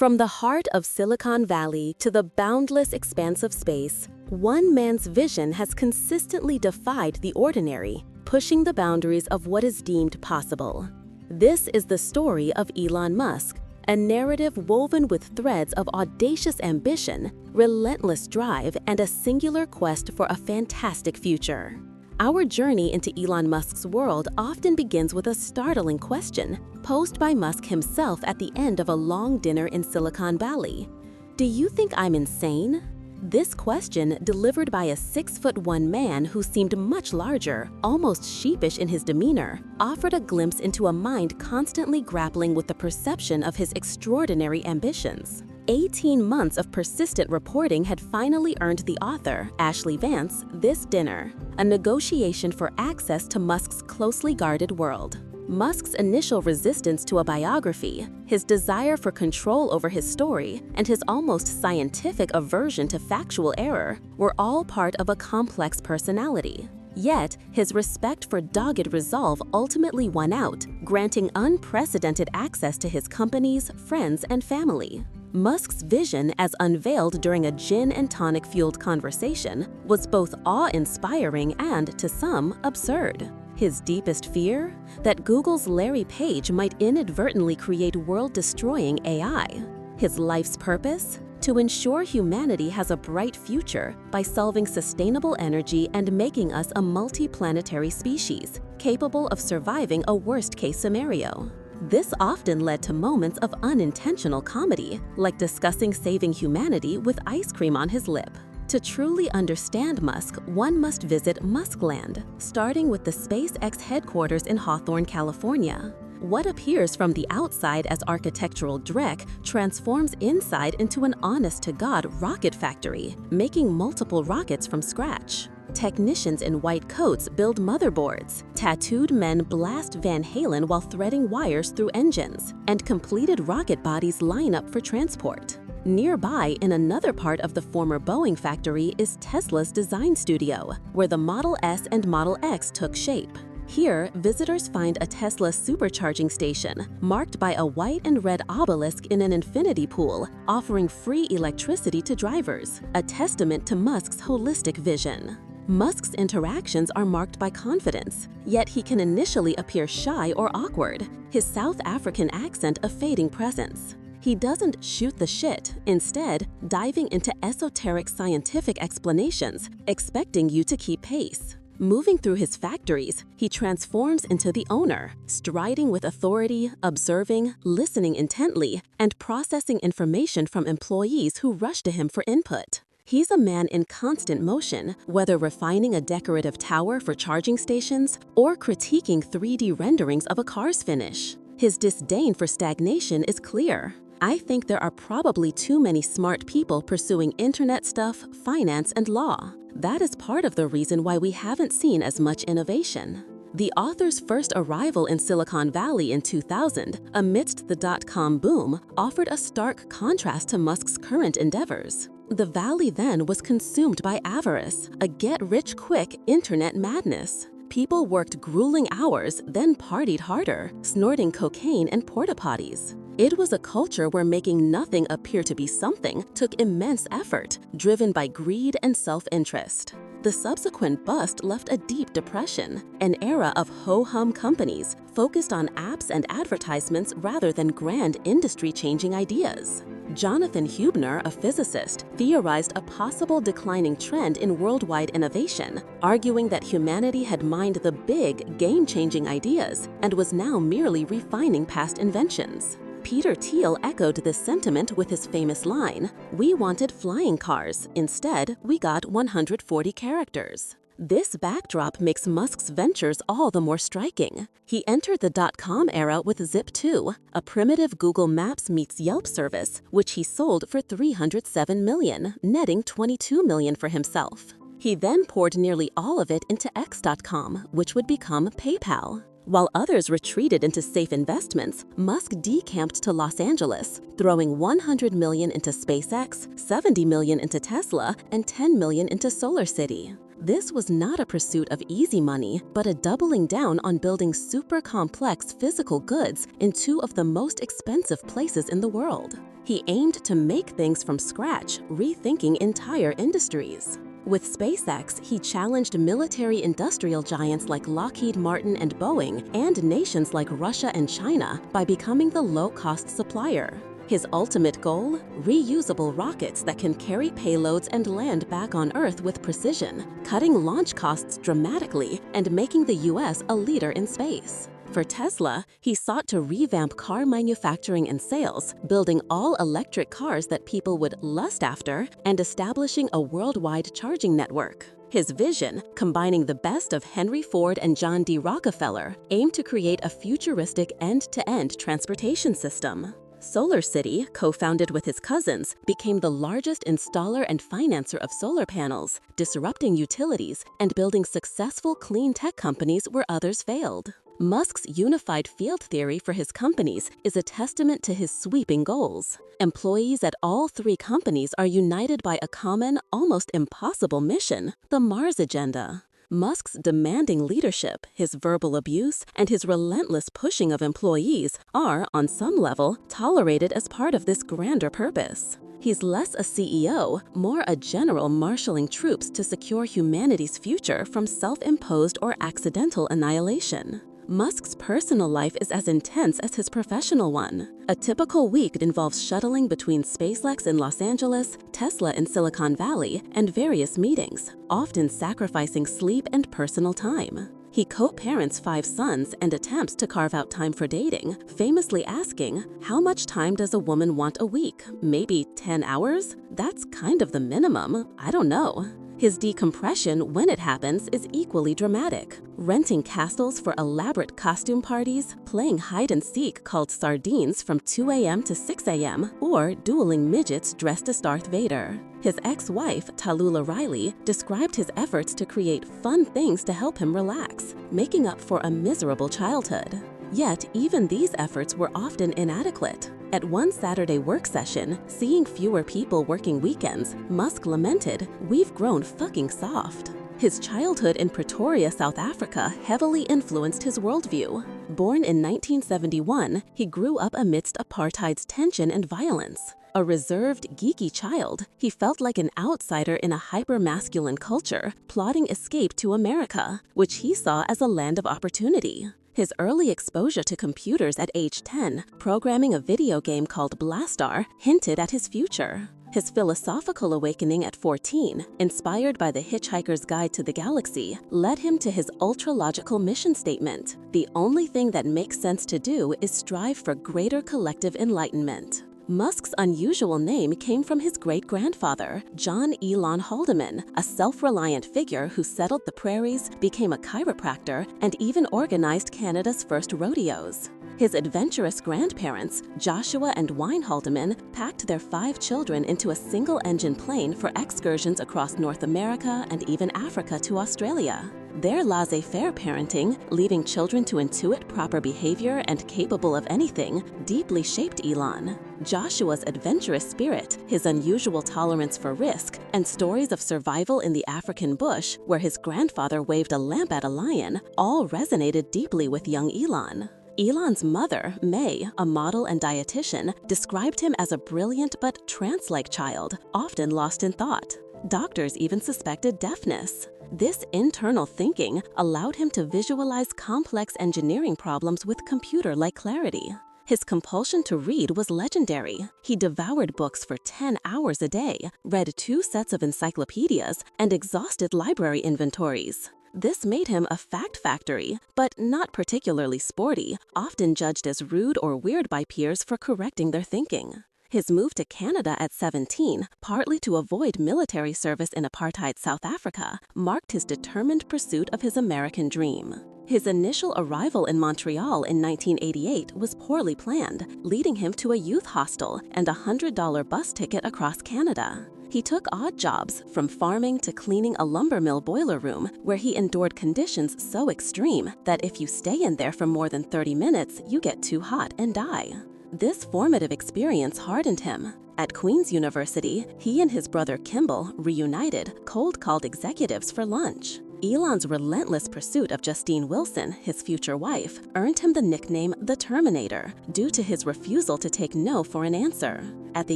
From the heart of Silicon Valley to the boundless expanse of space, one man's vision has consistently defied the ordinary, pushing the boundaries of what is deemed possible. This is the story of Elon Musk, a narrative woven with threads of audacious ambition, relentless drive, and a singular quest for a fantastic future. Our journey into Elon Musk's world often begins with a startling question posed by Musk himself at the end of a long dinner in Silicon Valley. Do you think I'm insane? This question, delivered by a 6'1" man who seemed much larger, almost sheepish in his demeanor, offered a glimpse into a mind constantly grappling with the perception of his extraordinary ambitions. 18 months of persistent reporting had finally earned the author, Ashlee Vance, this dinner, a negotiation for access to Musk's closely guarded world. Musk's initial resistance to a biography, his desire for control over his story, and his almost scientific aversion to factual error were all part of a complex personality. Yet, his respect for dogged resolve ultimately won out, granting unprecedented access to his companies, friends, and family. Musk's vision, as unveiled during a gin and tonic-fueled conversation, was both awe-inspiring and, to some, absurd. His deepest fear? That Google's Larry Page might inadvertently create world-destroying AI. His life's purpose? To ensure humanity has a bright future by solving sustainable energy and making us a multi-planetary species, capable of surviving a worst-case scenario. This often led to moments of unintentional comedy, like discussing saving humanity with ice cream on his lip. To truly understand Musk, one must visit Muskland, starting with the SpaceX headquarters in Hawthorne, California. What appears from the outside as architectural dreck transforms inside into an honest-to-God rocket factory, making multiple rockets from scratch. Technicians in white coats build motherboards, tattooed men blast Van Halen while threading wires through engines, and completed rocket bodies line up for transport. Nearby, in another part of the former Boeing factory, is Tesla's design studio, where the Model S and Model X took shape. Here, visitors find a Tesla supercharging station, marked by a white and red obelisk in an infinity pool, offering free electricity to drivers, a testament to Musk's holistic vision. Musk's interactions are marked by confidence, yet he can initially appear shy or awkward, his South African accent a fading presence. He doesn't shoot the shit, instead diving into esoteric scientific explanations, expecting you to keep pace. Moving through his factories, he transforms into the owner, striding with authority, observing, listening intently, and processing information from employees who rush to him for input. He's a man in constant motion, whether refining a decorative tower for charging stations or critiquing 3D renderings of a car's finish. His disdain for stagnation is clear. I think there are probably too many smart people pursuing internet stuff, finance, and law. That is part of the reason why we haven't seen as much innovation. The author's first arrival in Silicon Valley in 2000, amidst the dot-com boom, offered a stark contrast to Musk's current endeavors. The valley then was consumed by avarice, a get-rich-quick internet madness. People worked grueling hours, then partied harder, snorting cocaine and porta-potties. It was a culture where making nothing appear to be something took immense effort, driven by greed and self-interest. The subsequent bust left a deep depression, an era of ho-hum companies focused on apps and advertisements rather than grand industry-changing ideas. Jonathan Huebner, a physicist, theorized a possible declining trend in worldwide innovation, arguing that humanity had mined the big, game-changing ideas and was now merely refining past inventions. Peter Thiel echoed this sentiment with his famous line, "We wanted flying cars. Instead, we got 140 characters." This backdrop makes Musk's ventures all the more striking. He entered the dot-com era with Zip2, a primitive Google Maps meets Yelp service, which he sold for $307 million, netting $22 million for himself. He then poured nearly all of it into X.com, which would become PayPal. While others retreated into safe investments, Musk decamped to Los Angeles, throwing $100 million into SpaceX, $70 million into Tesla, and $10 million into SolarCity. This was not a pursuit of easy money, but a doubling down on building super complex physical goods in two of the most expensive places in the world. He aimed to make things from scratch, rethinking entire industries. With SpaceX, he challenged military-industrial giants like Lockheed Martin and Boeing and nations like Russia and China by becoming the low-cost supplier. His ultimate goal? Reusable rockets that can carry payloads and land back on Earth with precision, cutting launch costs dramatically and making the US a leader in space. For Tesla, he sought to revamp car manufacturing and sales, building all-electric cars that people would lust after, and establishing a worldwide charging network. His vision, combining the best of Henry Ford and John D. Rockefeller, aimed to create a futuristic end-to-end transportation system. SolarCity, co-founded with his cousins, became the largest installer and financer of solar panels, disrupting utilities and building successful clean tech companies where others failed. Musk's unified field theory for his companies is a testament to his sweeping goals. Employees at all three companies are united by a common, almost impossible mission: the Mars Agenda. Musk's demanding leadership, his verbal abuse, and his relentless pushing of employees are, on some level, tolerated as part of this grander purpose. He's less a CEO, more a general marshaling troops to secure humanity's future from self-imposed or accidental annihilation. Musk's personal life is as intense as his professional one. A typical week involves shuttling between SpaceX in Los Angeles, Tesla in Silicon Valley, and various meetings, often sacrificing sleep and personal time. He co-parents 5 sons and attempts to carve out time for dating, famously asking, "How much time does a woman want a week? Maybe 10 hours? That's kind of the minimum. I don't know." His decompression, when it happens, is equally dramatic. Renting castles for elaborate costume parties, playing hide-and-seek called sardines from 2 a.m. to 6 a.m., or dueling midgets dressed as Darth Vader. His ex-wife, Tallulah Riley, described his efforts to create fun things to help him relax, making up for a miserable childhood. Yet, even these efforts were often inadequate. At one Saturday work session, seeing fewer people working weekends, Musk lamented, "We've grown fucking soft." His childhood in Pretoria, South Africa, heavily influenced his worldview. Born in 1971, he grew up amidst apartheid's tension and violence. A reserved, geeky child, he felt like an outsider in a hyper-masculine culture, plotting escape to America, which he saw as a land of opportunity. His early exposure to computers at age 10, programming a video game called Blastar, hinted at his future. His philosophical awakening at 14, inspired by The Hitchhiker's Guide to the Galaxy, led him to his ultra-logical mission statement: "The only thing that makes sense to do is strive for greater collective enlightenment." Musk's unusual name came from his great-grandfather, John Elon Haldeman, a self-reliant figure who settled the prairies, became a chiropractor, and even organized Canada's first rodeos. His adventurous grandparents, Joshua and Wayne Haldeman, packed their 5 children into a single-engine plane for excursions across North America and even Africa to Australia. Their laissez-faire parenting, leaving children to intuit proper behavior and capable of anything, deeply shaped Elon. Joshua's adventurous spirit, his unusual tolerance for risk, and stories of survival in the African bush, where his grandfather waved a lamp at a lion, all resonated deeply with young Elon. Elon's mother, May, a model and dietitian, described him as a brilliant but trance-like child, often lost in thought. Doctors even suspected deafness. This internal thinking allowed him to visualize complex engineering problems with computer-like clarity. His compulsion to read was legendary. He devoured books for 10 hours a day, read 2 sets of encyclopedias, and exhausted library inventories. This made him a fact factory, but not particularly sporty, often judged as rude or weird by peers for correcting their thinking. His move to Canada at 17, partly to avoid military service in apartheid South Africa, marked his determined pursuit of his American dream. His initial arrival in Montreal in 1988 was poorly planned, leading him to a youth hostel and a $100 bus ticket across Canada. He took odd jobs, from farming to cleaning a lumber mill boiler room, where he endured conditions so extreme that if you stay in there for more than 30 minutes, you get too hot and die. This formative experience hardened him. At Queen's University, he and his brother Kimball, reunited, cold-called executives for lunch. Elon's relentless pursuit of Justine Wilson, his future wife, earned him the nickname the Terminator due to his refusal to take no for an answer. At the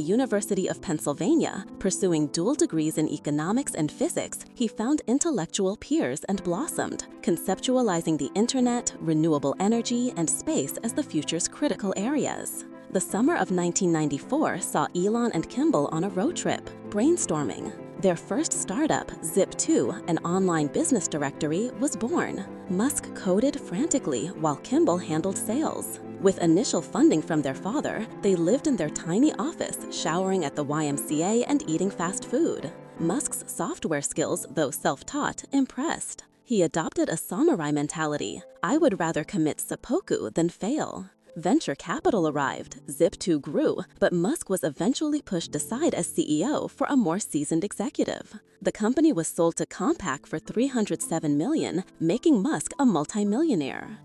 University of Pennsylvania, pursuing dual degrees in economics and physics, he found intellectual peers and blossomed, conceptualizing the internet, renewable energy, and space as the future's critical areas. The summer of 1994 saw Elon and Kimball on a road trip, brainstorming. Their first startup, Zip2, an online business directory, was born. Musk coded frantically while Kimball handled sales. With initial funding from their father, they lived in their tiny office, showering at the YMCA and eating fast food. Musk's software skills, though self-taught, impressed. He adopted a samurai mentality. I would rather commit seppuku than fail. Venture capital arrived, Zip2 grew, but Musk was eventually pushed aside as CEO for a more seasoned executive. The company was sold to Compaq for $307 million, making Musk a multimillionaire.